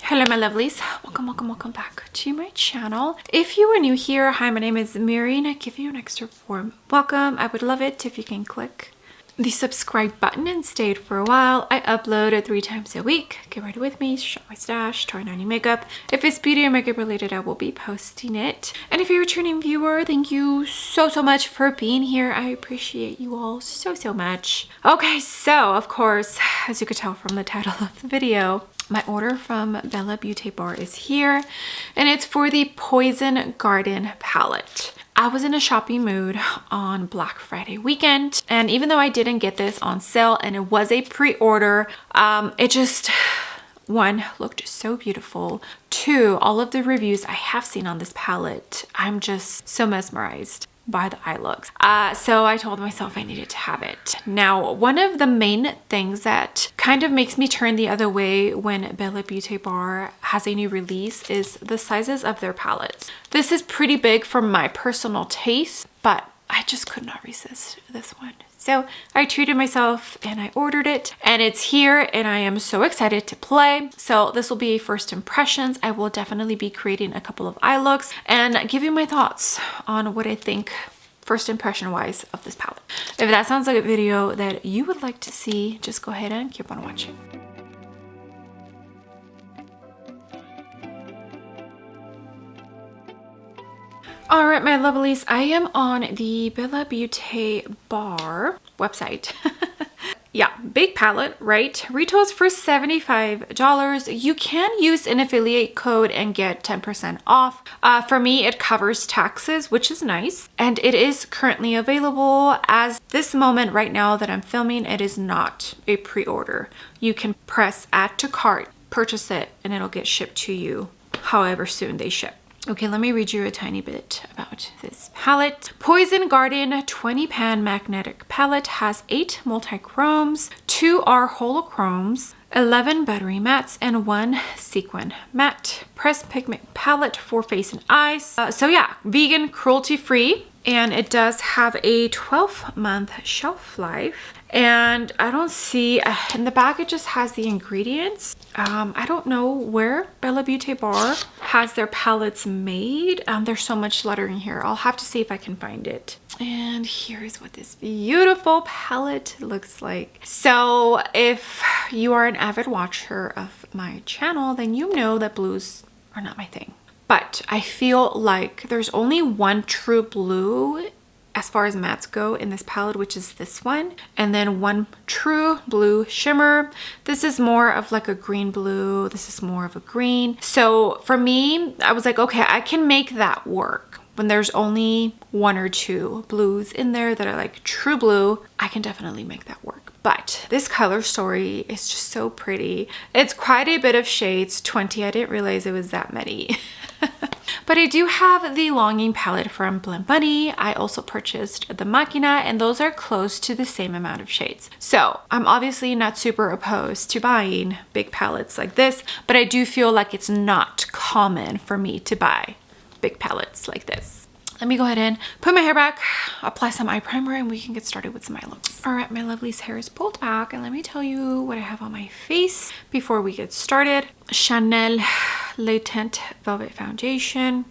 Hello my lovelies, welcome back to my channel. If you are new here, hi, my name is Mary and I give you an extra warm welcome. I would love it if you can click the subscribe button and stay for a while. I upload 3 times a week. Get ready with me, shop my stash, try on new makeup. If it's beauty or makeup related, I will be posting it. And if you're a returning viewer, thank you so much for being here. I appreciate you all so much. Okay, so of course, as you could tell from the title of the video, my order from bellabeautébar is here, and it's for the Poison Garden palette. I was in a shopping mood on Black Friday weekend, and even though I didn't get this on sale and it was a pre-order, it just, 1, looked so beautiful. 2, all of the reviews I have seen on this palette, I'm just so mesmerized by the eye looks. So I told myself I needed to have it. Now, one of the main things that kind of makes me turn the other way when bellabeautébar has a new release is the sizes of their palettes. This is pretty big for my personal taste, but I just could not resist this one. So I treated myself and I ordered it, and it's here and I am so excited to play. So this will be a first impressions. I will definitely be creating a couple of eye looks and give you my thoughts on what I think first impression wise of this palette. If that sounds like a video that you would like to see, just go ahead and keep on watching. All right, my lovelies, I am on the bellabeautébar website. Yeah, big palette, right? Retails for $75. You can use an affiliate code and get 10% off. For me, it covers taxes, which is nice. And it is currently available as this moment right now that I'm filming. It is not a pre-order. You can press add to cart, purchase it, and it'll get shipped to you however soon they ship. Okay, let me read you a tiny bit about this palette. Poison Garden 20 pan magnetic palette has 8 multi-chromes, 2 are holochromes, 11 buttery mattes, and 1 sequin matte. Pressed pigment palette for face and eyes. So yeah, vegan, cruelty-free, and it does have a 12-month shelf life. And I don't see, in the back it just has the ingredients. I don't know where bellabeautébar has their palettes made. There's so much lettering here. I'll have to see if I can find it. And here's what this beautiful palette looks like. So if you are an avid watcher of my channel, then you know that blues are not my thing. But I feel like there's only one true blue as far as mattes go in this palette, which is this one, and then one true blue shimmer. This is more of like a green blue, this is more of a green. So for me, I was like, okay, I can make that work. When there's only 1 or 2 blues in there that are like true blue, I can definitely make that work. But this color story is just so pretty. It's quite a bit of shades, 20. I didn't realize it was that many. But I do have the Longing palette from Blend Bunny. I also purchased the Machina, and those are close to the same amount of shades. So I'm obviously not super opposed to buying big palettes like this, but I do feel like it's not common for me to buy big palettes like this. Let me go ahead and put my hair back, apply some eye primer, and we can get started with some eye looks. All right, my lovely's hair is pulled back, and let me tell you what I have on my face before we get started. Chanel Latent Velvet Foundation,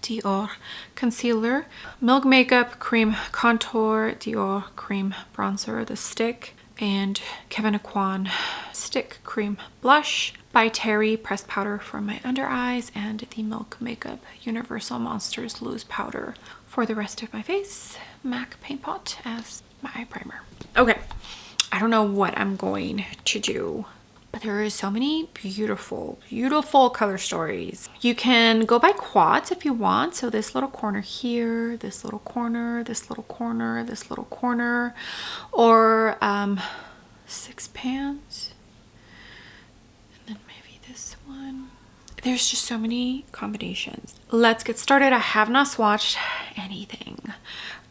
Dior Concealer, Milk Makeup Cream Contour, Dior Cream Bronzer, the stick, and Kevyn Aucoin Stick Cream Blush. By Terry Pressed Powder for my under eyes, and the Milk Makeup Universal Monsters Loose Powder for the rest of my face. MAC Paint Pot as my eye primer. Okay, I don't know what I'm going to do, but there are so many beautiful color stories. You can go by quads if you want. So this little corner here, this little corner, this little corner, this little corner, or 6 pans. There's just so many combinations. Let's get started. I have not swatched anything.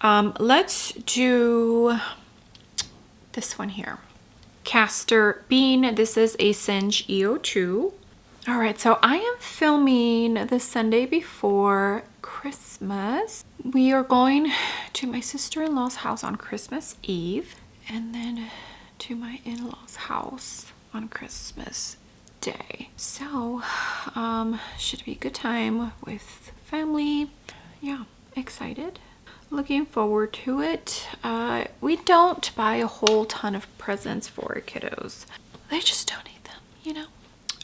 Let's do this one here. Castor Bean. This is a Singe EO2. All right, so I am filming the Sunday before Christmas. We are going to my sister-in-law's house on Christmas Eve, and then to my in-laws' house on Christmas Day. So Should be a good time with family. Yeah, excited. Looking forward to it. We don't buy a whole ton of presents for our kiddos. They just don't need them, you know?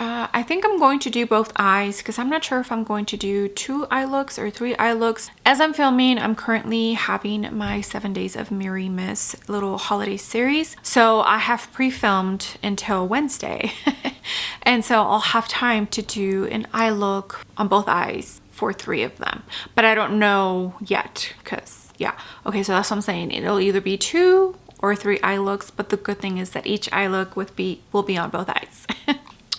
I think I'm going to do both eyes because I'm not sure if I'm going to do 2 eye looks or 3 eye looks. As I'm filming, I'm currently having my 7 Days of Mary Miss little holiday series. So I have pre-filmed until Wednesday. And so I'll have time to do an eye look on both eyes for 3 of them. But I don't know yet because, yeah. Okay, so that's what I'm saying. It'll either be 2 or 3 eye looks. But the good thing is that each eye look will be on both eyes.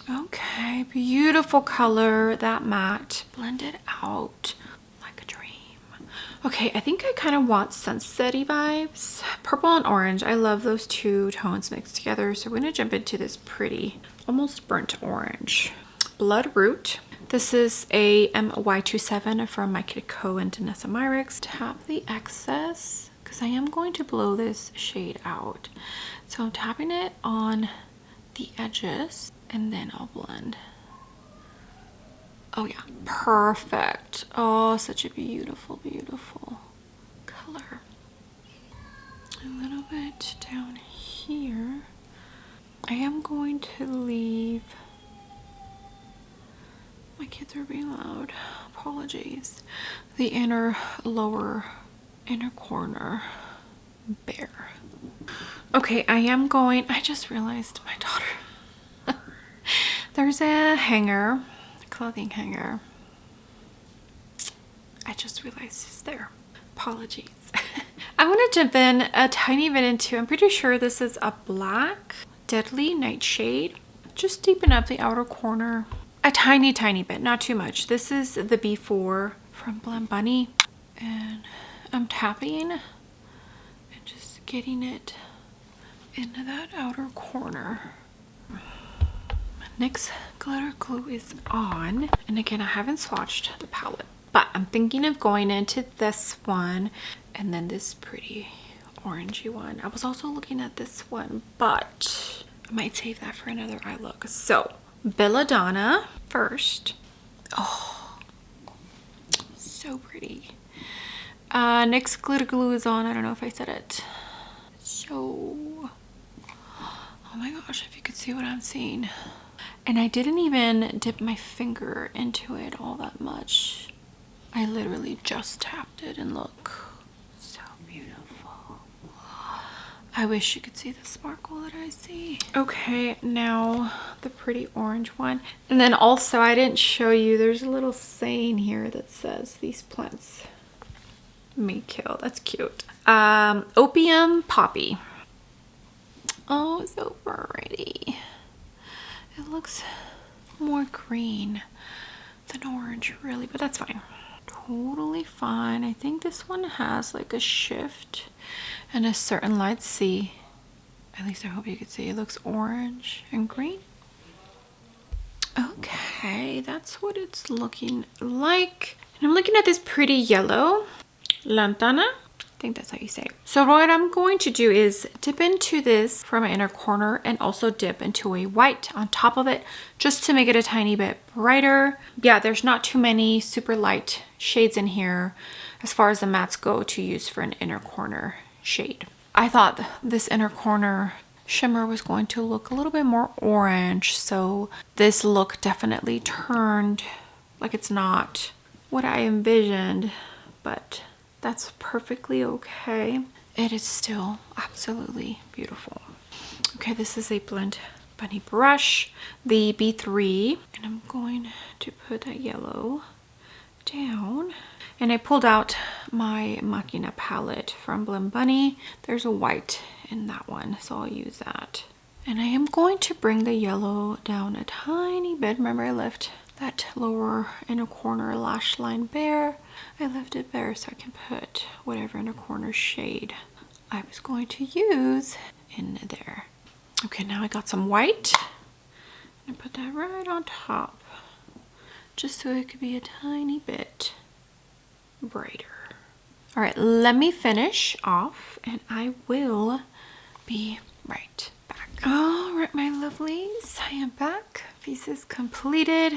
Okay, beautiful color, that matte, blended out like a dream. Okay, I think I kind of want sunset-y vibes. Purple and orange, I love those 2 tones mixed together. So we're gonna jump into this pretty, almost burnt orange. Bloodroot. This is a MY27 from My Kid Co and Danessa Myricks. Tap the excess, because I am going to blow this shade out. So I'm tapping it on the edges. And then I'll blend. Oh yeah, perfect. Oh, such a beautiful, beautiful color. A little bit down here. I am going to leave, my kids are being loud, apologies, the lower inner corner bare. Okay, I just realized my daughter, there's a hanger, a clothing hanger. I just realized it's there. Apologies. I'm gonna jump in a tiny bit into, I'm pretty sure this is a black Deadly Nightshade. Just deepen up the outer corner. A tiny bit, not too much. This is the B4 from Blend Bunny. And I'm tapping and just getting it into that outer corner. NYX glitter glue is on, and again I haven't swatched the palette, but I'm thinking of going into this one and then this pretty orangey one. I was also looking at this one, but I might save that for another eye look. So Belladonna first. Oh, so pretty. NYX glitter glue is on. I don't know if I said it. So, oh my gosh, if you could see what I'm seeing. And I didn't even dip my finger into it all that much. I literally just tapped it and look, so beautiful. I wish you could see the sparkle that I see. Okay, now the pretty orange one. And then also, I didn't show you, there's a little saying here that says these plants may kill. That's cute. Opium Poppy. Oh, so pretty. It looks more green than orange, really, but that's fine. Totally fine. I think this one has like a shift and a certain light. See, at least I hope you could see, it looks orange and green. Okay, that's what it's looking like. And I'm looking at this pretty yellow Lantana. I think that's how you say it. So what I'm going to do is dip into this from my inner corner and also dip into a white on top of it just to make it a tiny bit brighter. Yeah, there's not too many super light shades in here as far as the mattes go to use for an inner corner shade. I thought this inner corner shimmer was going to look a little bit more orange, so this look definitely turned like it's not what I envisioned, but that's perfectly okay. It is still absolutely beautiful. Okay, this is a Blend Bunny brush, the B3, and I'm going to put that yellow down. And I pulled out my Machina palette from Blend Bunny. There's a white in that one, so I'll use that. And I am going to bring the yellow down a tiny bit. Remember, I left that lower inner corner lash line bare. I left it bare so I can put whatever inner corner shade I was going to use in there. Okay, now I got some white. I'm gonna put that right on top, just so it could be a tiny bit brighter. All right, let me finish off and I will be right back. All right, my lovelies, I am back face is completed.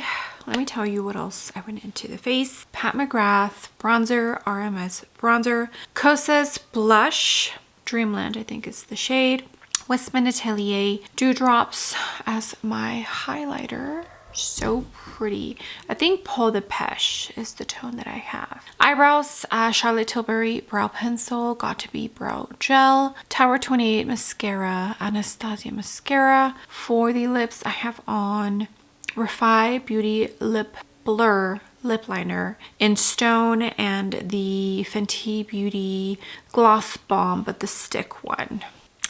Let me tell you what else I went into the face. Pat McGrath bronzer, RMS bronzer, Kosas blush, Dreamland I think is the shade, Westman Atelier dewdrops as my highlighter. So pretty. I think Peau de Peche is the tone that I have. Eyebrows, Charlotte Tilbury brow pencil, Got To Be brow gel, Tower 28 mascara, Anastasia mascara. For the lips, I have on Refi Beauty Lip Blur lip liner in Stone and the Fenty Beauty Gloss Bomb, but the stick one.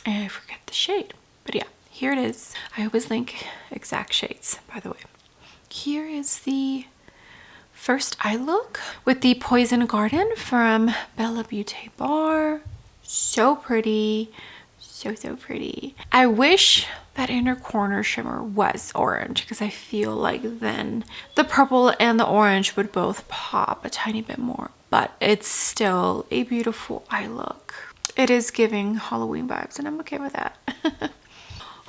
And I forget the shade, but yeah, here it is. I always link exact shades, by the way. Here is the first eye look with the Poison Garden from bellabeautébar. So pretty. So pretty. I wish that inner corner shimmer was orange because I feel like then the purple and the orange would both pop a tiny bit more, but it's still a beautiful eye look. It is giving Halloween vibes and I'm okay with that.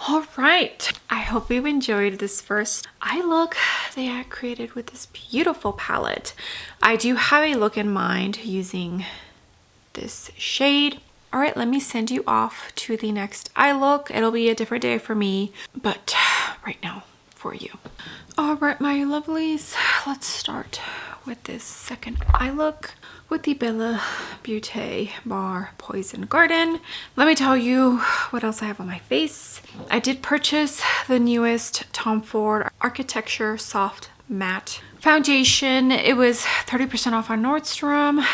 All right, I hope you enjoyed this first eye look that I created with this beautiful palette. I do have a look in mind using this shade. All right, let me send you off to the next eye look. It'll be a different day for me, but right now for you. All right, my lovelies, let's start with this second eye look with the bellabeautébar Poison Garden. Let me tell you what else I have on my face. I did purchase the newest Tom Ford Architecture Soft Matte Foundation. It was 30% off on Nordstrom.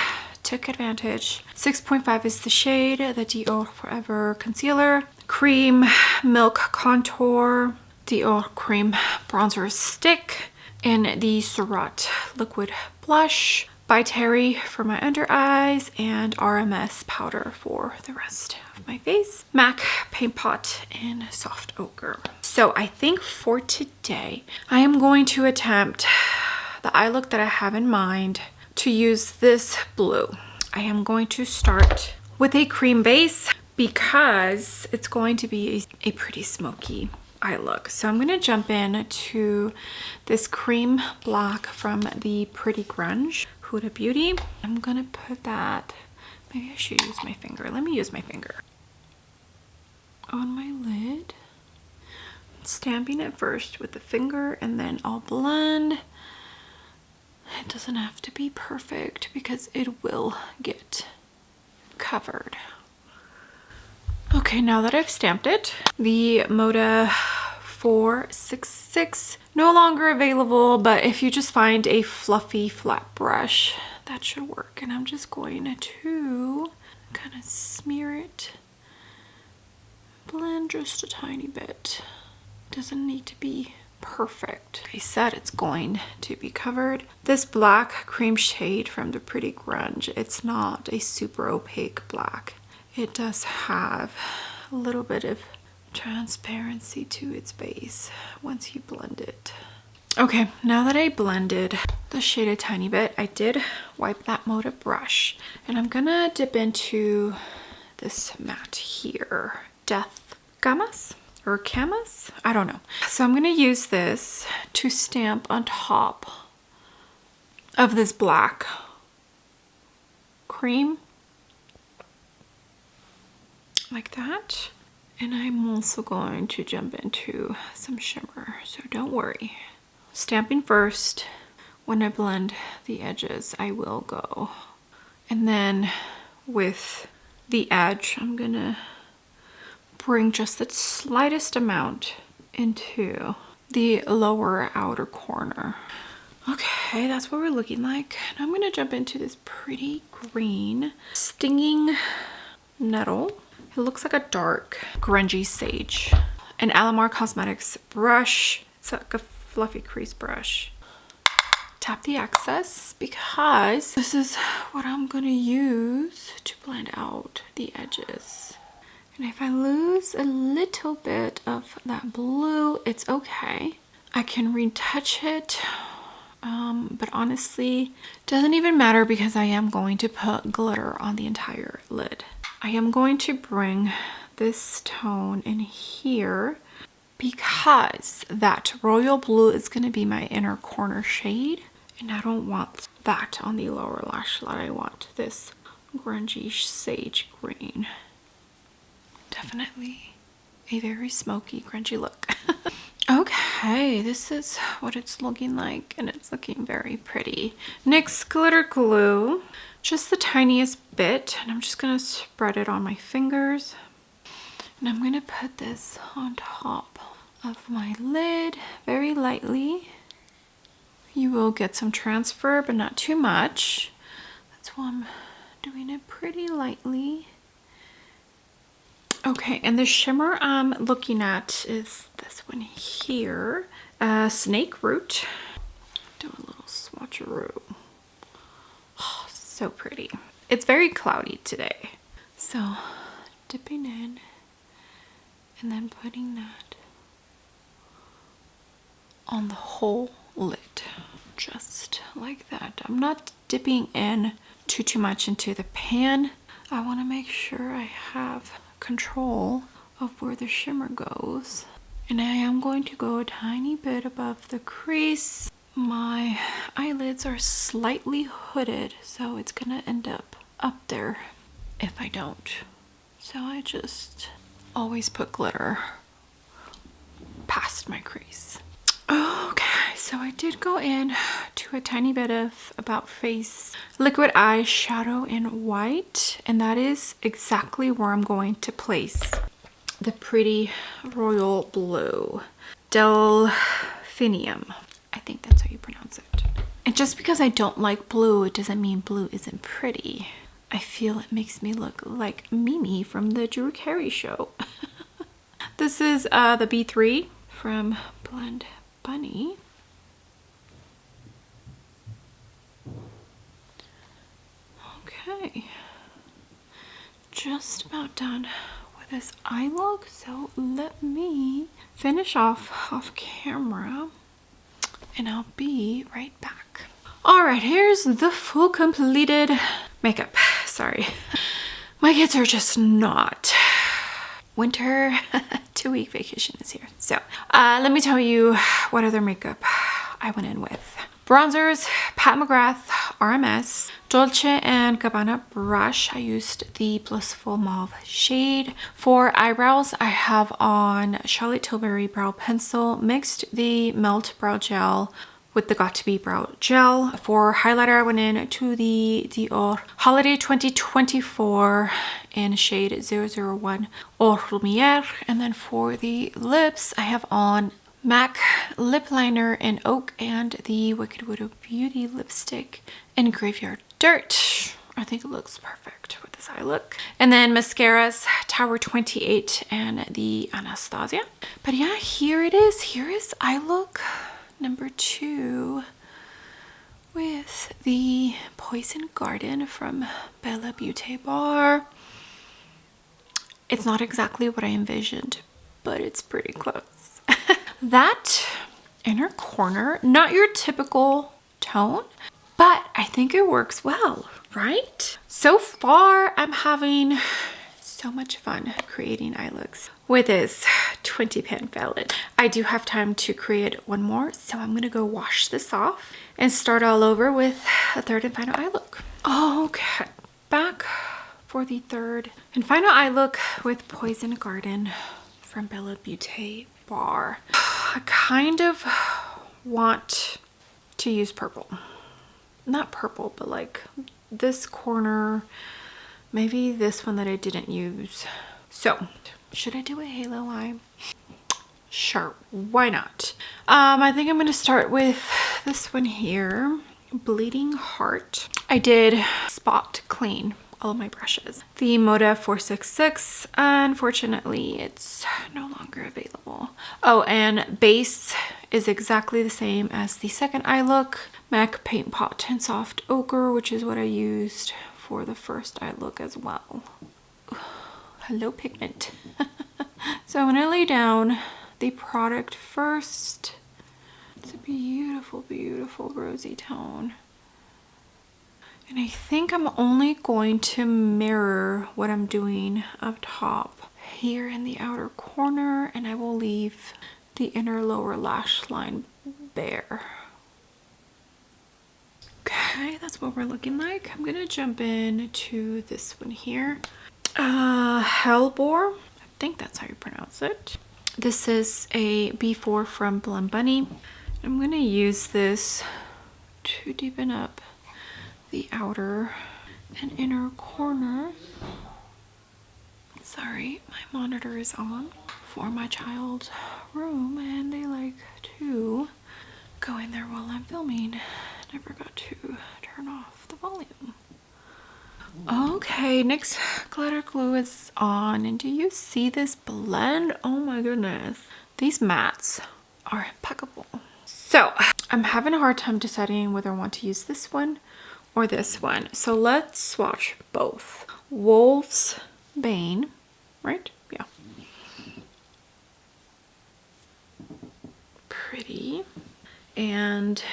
Took advantage. 6.5 is the shade, the Dior Forever Concealer. Cream Milk Contour, Dior Cream Bronzer Stick, and the Surratt Liquid Blush by Terry for my under eyes, and RMS powder for the rest of my face. MAC Paint Pot in Soft Ochre. So I think for today, I am going to attempt the eye look that I have in mind to use this blue. I am going to start with a cream base because it's going to be a pretty smoky eye look. So I'm going to jump in to this cream black from the Pretty Grunge Huda Beauty. I'm going to put that, maybe I should use my finger. Let me use my finger on my lid. I'm stamping it first with the finger and then I'll blend. It doesn't have to be perfect because it will get covered. Okay, now that I've stamped it, the Moda 466, no longer available, but if you just find a fluffy flat brush, that should work. And I'm just going to kind of smear it, blend just a tiny bit. Doesn't need to be perfect. I said it's going to be covered. This black cream shade from the Pretty Grunge, it's not a super opaque black. It does have a little bit of transparency to its base once you blend it. Okay, now that I blended the shade a tiny bit, I did wipe that Moda brush and I'm gonna dip into this matte here, Death Gamas or Camas, I don't know. So I'm gonna use this to stamp on top of this black cream like that. And I'm also going to jump into some shimmer, so don't worry. Stamping first. When I blend the edges, I will go. And then with the edge, I'm gonna bring just the slightest amount into the lower outer corner. Okay, that's what we're looking like. Now I'm gonna jump into this pretty green Stinging Nettle. It looks like a dark grungy sage. An Alamar Cosmetics brush. It's like a fluffy crease brush. Tap the excess because this is what I'm gonna use to blend out the edges. And if I lose a little bit of that blue, it's okay. I can retouch it, but honestly, doesn't even matter because I am going to put glitter on the entire lid. I am going to bring this tone in here because that royal blue is going to be my inner corner shade, and I don't want that on the lower lash line. I want this grungy sage green. Definitely a very smoky, grungy look. Okay, this is what it's looking like, and it's looking very pretty. NYX glitter glue, just the tiniest bit, and I'm just gonna spread it on my fingers. And I'm gonna put this on top of my lid very lightly. You will get some transfer, but not too much. That's why I'm doing it pretty lightly. Okay, and the shimmer I'm looking at is this one here, Snake Root. Do a little swatcheroo. Oh, so pretty. It's very cloudy today. So, dipping in and then putting that on the whole lid, just like that. I'm not dipping in too much into the pan. I want to make sure I have control of where the shimmer goes, and I am going to go a tiny bit above the crease. My eyelids are slightly hooded, so it's gonna end up there if I don't. So I just always put glitter past my crease. Okay, so I did go in to a tiny bit of About Face liquid eyeshadow in white, and that is exactly where I'm going to place the pretty royal blue. Delphinium. I think that's how you pronounce it. And just because I don't like blue, it doesn't mean blue isn't pretty. I feel it makes me look like Mimi from the Drew Carey show. This is the B3 from Blend Bunny. Okay, just about done with this eye look, so let me finish off camera and I'll be right back. All right, here's the full completed makeup. Sorry, my kids are just not. Winter 2-week vacation is here. So let me tell you what other makeup I went in with. Bronzers, Pat McGrath RMS, Dolce & Gabbana brush. I used the Blissful Mauve shade. For eyebrows, I have on Charlotte Tilbury brow pencil, mixed the Melt brow gel with the Got To Be brow gel. For highlighter, I went in to the Dior Holiday 2024 in shade 001 Or Lumiere. And then for the lips, I have on MAC lip liner in Oak and the Wicked Widow Beauty lipstick in Graveyard Dirt. I think it looks perfect with this eye look. And then mascaras, Tower 28 and the Anastasia. But yeah, here it is. Here is eye look number 2 with the Poison Garden from bellabeautébar. It's not exactly what I envisioned, but it's pretty close. That inner corner, not your typical tone, but I think it works well, right? So far, I'm having so much fun creating eye looks with this 20 pan palette. I do have time to create one more, so I'm gonna go wash this off and start all over with a third and final eye look. Okay, back for the third and final eye look with Poison Garden from bellabeautébar. I kind of want to use purple. Not purple, but like this corner, maybe this one that I didn't use. So, should I do a halo eye? Sure, why not? I think I'm gonna start with this one here, Bleeding Heart. I did spot clean all of my brushes. The Moda 466, unfortunately, it's no longer available. Oh, and base is exactly the same as the second eye look. MAC Paint Pot 10 Soft Ochre, which is what I used for the first eye look as well. Hello, pigment. So I'm gonna lay down the product first. It's a beautiful, beautiful rosy tone. And I think I'm only going to mirror what I'm doing up top. here in the outer corner, and I will leave the inner lower lash line bare. Okay, that's what we're looking like. I'm gonna jump in to this one here. Hellbore, I think that's how you pronounce it. This is a B4 from Blum Bunny. I'm gonna use this to deepen up the outer and inner corner. Sorry, my monitor is on for my child's room and they like to go in there while I'm filming. I forgot to turn off the volume. Okay, next glitter glue is on, and do you see this blend? Oh my goodness, these mattes are impeccable. So I'm having a hard time deciding whether I want to use this one or this one, so let's swatch both. Wolf's Bane, right? Yeah, pretty. And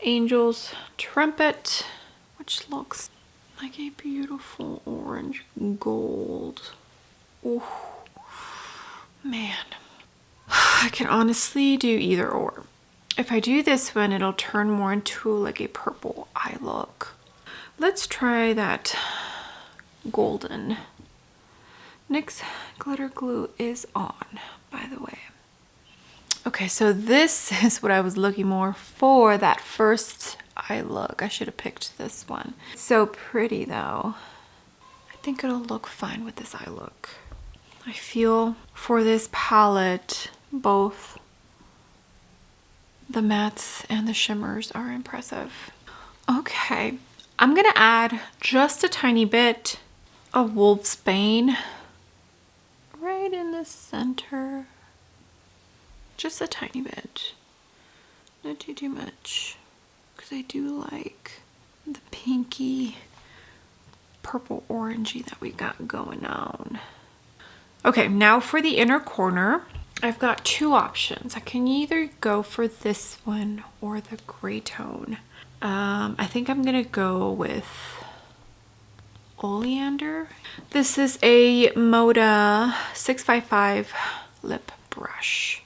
Angel's Trumpet, which looks like a beautiful orange gold. Oh man, I can honestly do either or. If I do this one, it'll turn more into like a purple eye look. Let's try that golden. NYX glitter glue is on, by the way. Okay, so this is what I was looking more for, that first eye look. I should have picked this one. It's so pretty though. I think it'll look fine with this eye look. I feel for this palette, both the mattes and the shimmers are impressive. Okay, I'm gonna add just a tiny bit of Wolf's Bane right in the center. Just a tiny bit, not too much, because I do like the pinky purple orangey that we got going on. Okay, now for the inner corner, I've got two options. I can either go for this one or the gray tone. I think I'm gonna go with Oleander. This is a Moda 655 lip brush.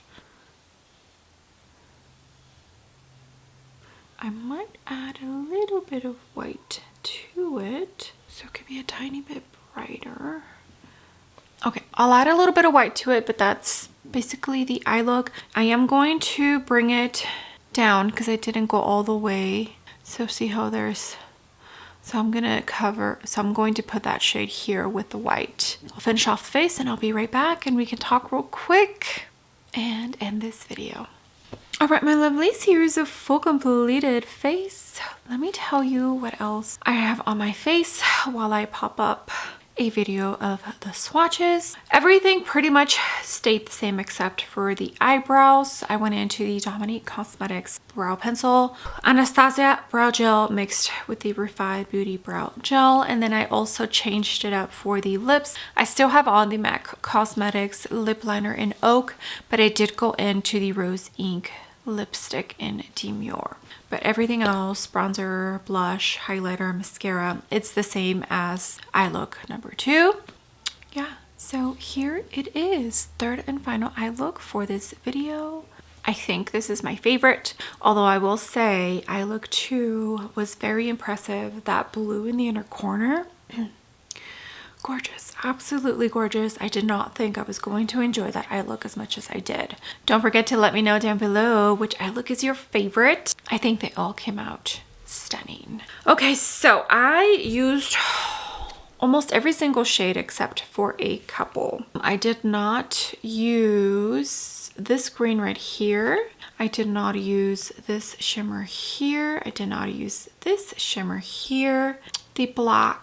I might add a little bit of white to it, so it could be a tiny bit brighter. Okay, I'll add a little bit of white to it, but that's basically the eye look. I am going to bring it down because I didn't go all the way. So see how there's, so I'm going to put that shade here with the white. I'll finish off the face and I'll be right back and we can talk real quick and end this video. All right, my lovelies, here's a full completed face. Let me tell you what else I have on my face while I pop up a video of the swatches. Everything pretty much stayed the same except for the eyebrows. I went into the Dominique Cosmetics brow pencil, Anastasia brow gel mixed with the Refined Beauty brow gel, and then I also changed it up for the lips. I still have on the MAC Cosmetics lip liner in Oak, but I did go into the Rose Ink lipstick in Demure. But everything else, bronzer, blush, highlighter, mascara, it's the same as eye look number 2. Yeah, so here it is, third and final eye look for this video. I think this is my favorite, although I will say eye look 2 was very impressive. That blue in the inner corner, gorgeous, absolutely gorgeous. I did not think I was going to enjoy that eye look as much as I did. Don't forget to let me know down below which eye look is your favorite. I think they all came out stunning. Okay, so I used almost every single shade except for a couple. I did not use this green right here. I did not use this shimmer here. I did not use this shimmer here. The black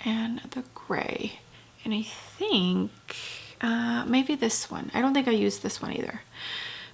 and the gray, and I think maybe this one. I don't think I used this one either,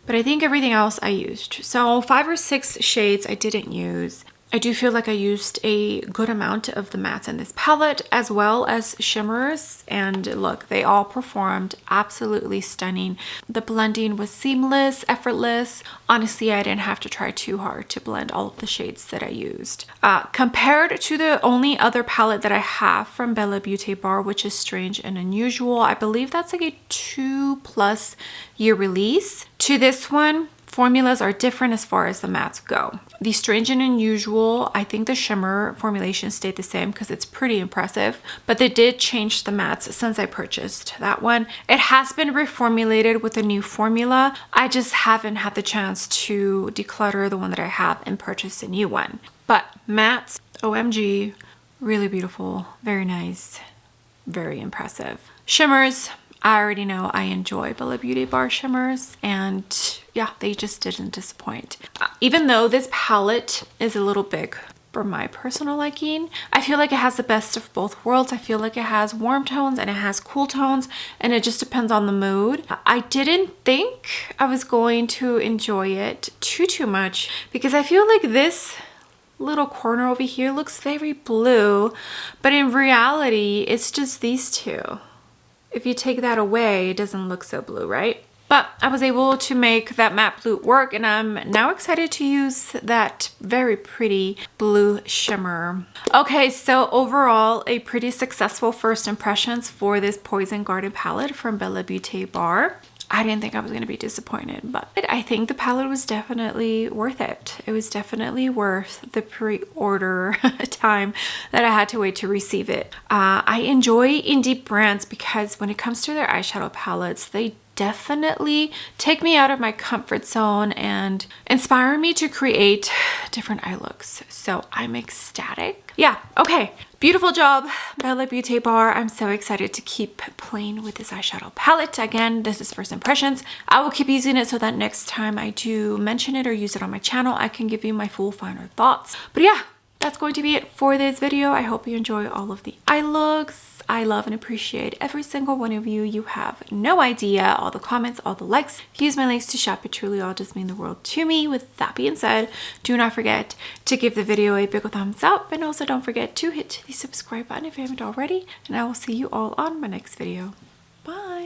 but I think everything else I used. So 5 or 6 shades I didn't use. I do feel like I used a good amount of the mattes in this palette as well as shimmers, and look, they all performed absolutely stunning. The blending was seamless, effortless. Honestly, I didn't have to try too hard to blend all of the shades that I used. Compared to the only other palette that I have from bellabeautébar, which is Strange and Unusual, I believe that's like a 2+ year release. To this one, formulas are different as far as the mattes go. The Strange and Unusual, I think the shimmer formulation stayed the same because it's pretty impressive, but they did change the mattes since I purchased that one. It has been reformulated with a new formula. I just haven't had the chance to declutter the one that I have and purchase a new one. But mattes, OMG, really beautiful, very nice, very impressive. Shimmers, I already know I enjoy bellabeautébar shimmers, and yeah, they just didn't disappoint. Even though this palette is a little big for my personal liking, I feel like it has the best of both worlds. I feel like it has warm tones and it has cool tones, and it just depends on the mood. I didn't think I was going to enjoy it too much because I feel like this little corner over here looks very blue, but in reality, it's just these two. If you take that away, it doesn't look so blue, right? But I was able to make that matte blue work, and I'm now excited to use that very pretty blue shimmer. Okay, so overall, a pretty successful first impressions for this Poison Garden palette from bellabeautébar. I didn't think I was going to be disappointed, but I think the palette was definitely worth it. It was definitely worth the pre-order time that I had to wait to receive it. I enjoy indie brands because when it comes to their eyeshadow palettes, they definitely take me out of my comfort zone and inspire me to create different eye looks. So I'm ecstatic. Yeah, okay. Beautiful job, bellabeautébar. I'm so excited to keep playing with this eyeshadow palette. Again, this is first impressions. I will keep using it so that next time I do mention it or use it on my channel, I can give you my full final thoughts. But yeah, that's going to be it for this video. I hope you enjoy all of the eye looks. I love and appreciate every single one of you. You have no idea. All the comments, all the likes. If you use my links to shop, it truly all just mean the world to me. With that being said, do not forget to give the video a big thumbs up, and also don't forget to hit the subscribe button if you haven't already, and I will see you all on my next video. Bye.